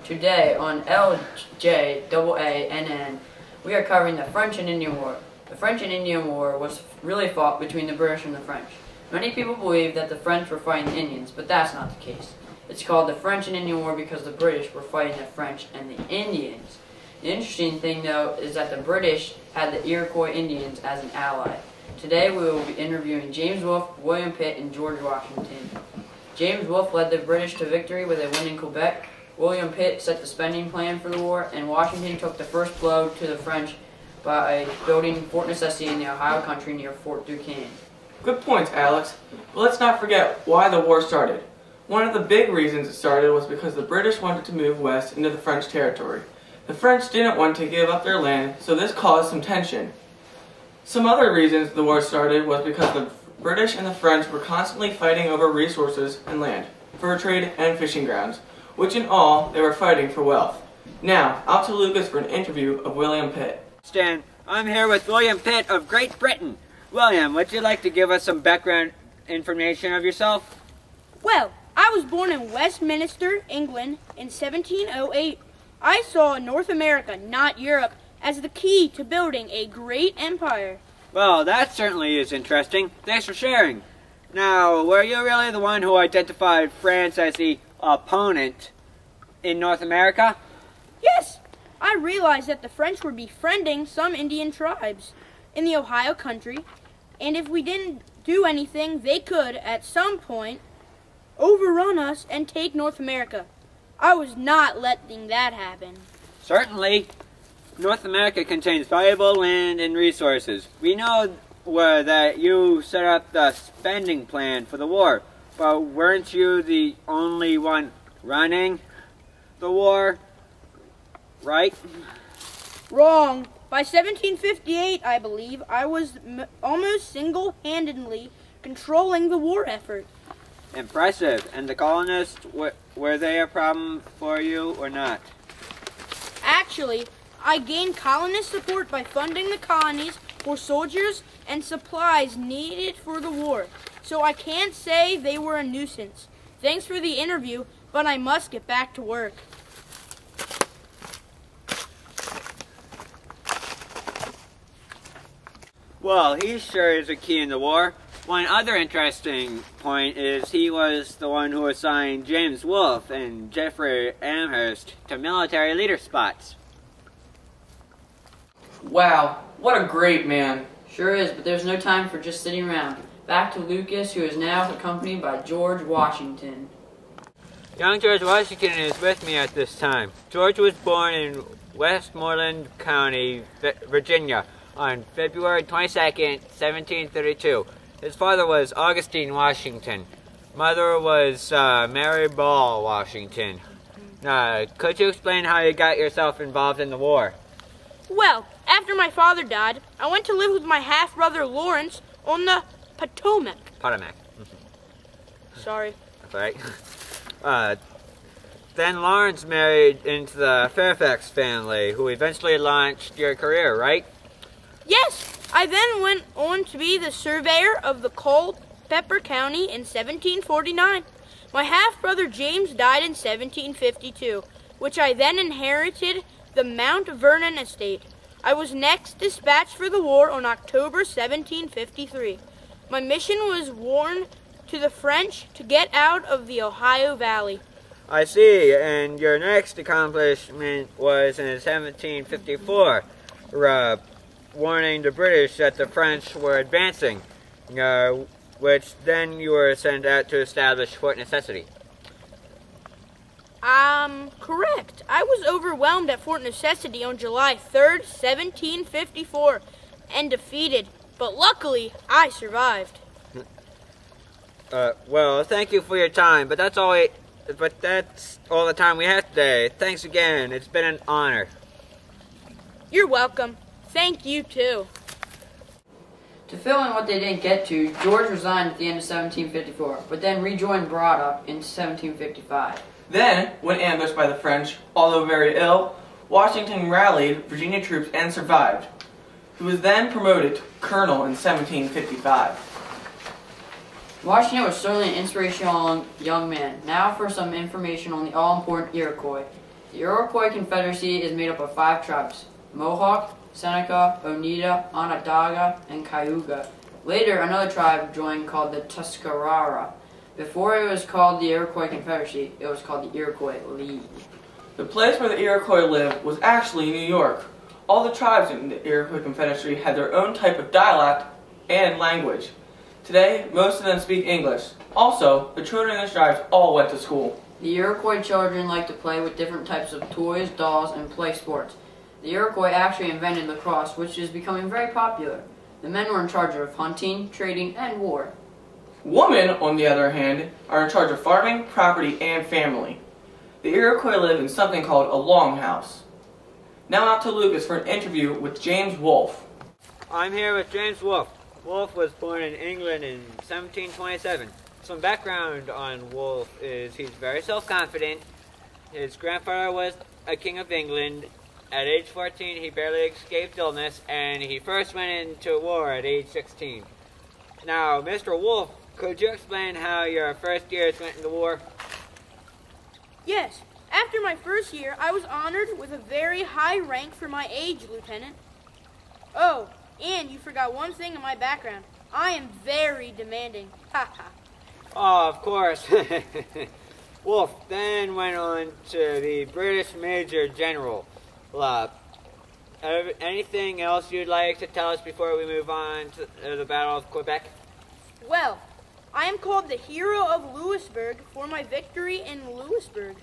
Today on LJAANN, we are covering the French and Indian War. The French and Indian War was really fought between the British and the French. Many people believe that the French were fighting the Indians, but that's not the case. It's called the French and Indian War because the British were fighting the French and the Indians. The interesting thing, though, is that the British had the Iroquois Indians as an ally. Today we will be interviewing James Wolfe, William Pitt, and George Washington. James Wolfe led the British to victory with a win in Quebec. William Pitt set the spending plan for the war, and Washington took the first blow to the French by building Fort Necessity in the Ohio country near Fort Duquesne. Good points, Alex. But let's not forget why the war started. One of the big reasons it started was because the British wanted to move west into the French territory. The French didn't want to give up their land, so this caused some tension. Some other reasons the war started was because the British and the French were constantly fighting over resources and land, fur trade and fishing grounds, which in all, they were fighting for wealth. Now, out to Lucas for an interview of William Pitt. Stan, I'm here with William Pitt of Great Britain. William, would you like to give us some background information of yourself? Well, I was born in Westminster, England in 1708. I saw North America, not Europe, as the key to building a great empire. Well, that certainly is interesting. Thanks for sharing. Now, were you really the one who identified France as the opponent in North America? Yes, I realized that the French were befriending some Indian tribes in the Ohio country, and if we didn't do anything, they could, at some point, overrun us and take North America. I was not letting that happen. Certainly. North America contains valuable land and resources. We know that you set up the spending plan for the war, but weren't you the only one running the war, right? Wrong. By 1758, I believe, I was almost single-handedly controlling the war effort. Impressive. And the colonists, were they a problem for you or not? Actually, I gained colonist support by funding the colonies for soldiers and supplies needed for the war, so I can't say they were a nuisance. Thanks for the interview, but I must get back to work. Well, he sure is a key in the war. One other interesting point is he was the one who assigned James Wolfe and Jeffrey Amherst to military leader spots. Wow, what a great man. Sure is, but there's no time for just sitting around. Back to Lucas, who is now accompanied by George Washington. Young George Washington is with me at this time. George was born in Westmoreland County, Virginia, on February 22nd, 1732. His father was Augustine Washington. Mother was Mary Ball Washington. Could you explain how you got yourself involved in the war? Well, after my father died, I went to live with my half-brother Lawrence on the Potomac. Potomac. Sorry. That's right. Then Lawrence married into the Fairfax family, who eventually launched your career, right? Yes, I then went on to be the surveyor of the Culpeper County in 1749. My half-brother James died in 1752, which I then inherited the Mount Vernon estate. I was next dispatched for the war on October 1753. My mission was warned to the French to get out of the Ohio Valley. I see, and your next accomplishment was in 1754, warning the British that the French were advancing, which then you were sent out to establish Fort Necessity. Correct. I was overwhelmed at Fort Necessity on July 3rd, 1754, and defeated, but luckily, I survived. Well, thank you for your time, but that's all the time we have today. Thanks again. It's been an honor. You're welcome. Thank you, too. To fill in what they didn't get to, George resigned at the end of 1754, but then rejoined Braddock in 1755. Then, when ambushed by the French, although very ill, Washington rallied Virginia troops and survived. He was then promoted to colonel in 1755. Washington was certainly an inspirational young man. Now for some information on the all-important Iroquois. The Iroquois Confederacy is made up of 5 tribes: Mohawk, Seneca, Oneida, Onondaga, and Cayuga. Later, another tribe joined called the Tuscarora. Before it was called the Iroquois Confederacy, it was called the Iroquois League. The place where the Iroquois lived was actually New York. All the tribes in the Iroquois Confederacy had their own type of dialect and language. Today, most of them speak English. Also, the children in the tribes all went to school. The Iroquois children like to play with different types of toys, dolls, and play sports. The Iroquois actually invented lacrosse, which is becoming very popular. The men were in charge of hunting, trading, and war. Women, on the other hand, are in charge of farming, property, and family. The Iroquois lived in something called a longhouse. Now out to Lucas for an interview with James Wolfe. I'm here with James Wolfe. Wolfe was born in England in 1727. Some background on Wolfe is he's very self-confident. His grandfather was a king of England. At age 14, he barely escaped illness, and he first went into war at age 16. Now, Mr. Wolfe, could you explain how your first years went in the war? Yes. After my first year, I was honored with a very high rank for my age, Lieutenant. Oh, and you forgot one thing in my background. I am very demanding. Ha ha. Oh, of course. Wolfe then went on to the British Major General. Anything else you'd like to tell us before we move on to the Battle of Quebec? Well, I am called the Hero of Louisburg for my victory in Louisburg.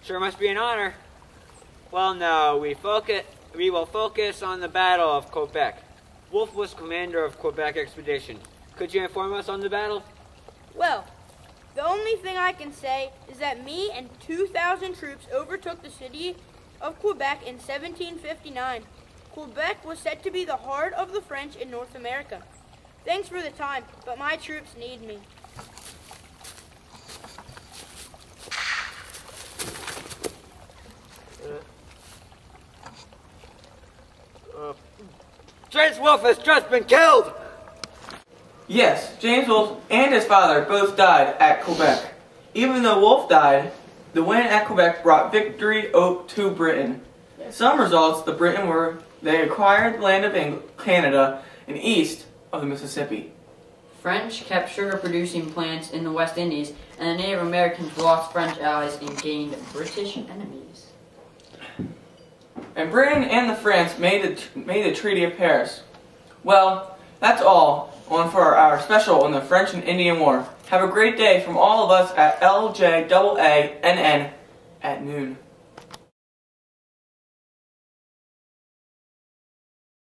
Sure must be an honor. Well, no, we will focus on the Battle of Quebec. Wolfe was commander of Quebec expedition. Could you inform us on the battle? Well, the only thing I can say is that me and 2,000 troops overtook the city of Quebec in 1759. Quebec was said to be the heart of the French in North America. Thanks for the time, but my troops need me. James Wolfe has just been killed! Yes, James Wolfe and his father both died at Quebec. Even though Wolfe died, the win at Quebec brought victory to Britain. Some results, the Britain were they acquired the land of Canada and east of the Mississippi. French kept sugar-producing plants in the West Indies, and the Native Americans lost French allies and gained British enemies. And Britain and the France made the Treaty of Paris. Well, that's all for our special on the French and Indian War. Have a great day from all of us at LJAANN at noon.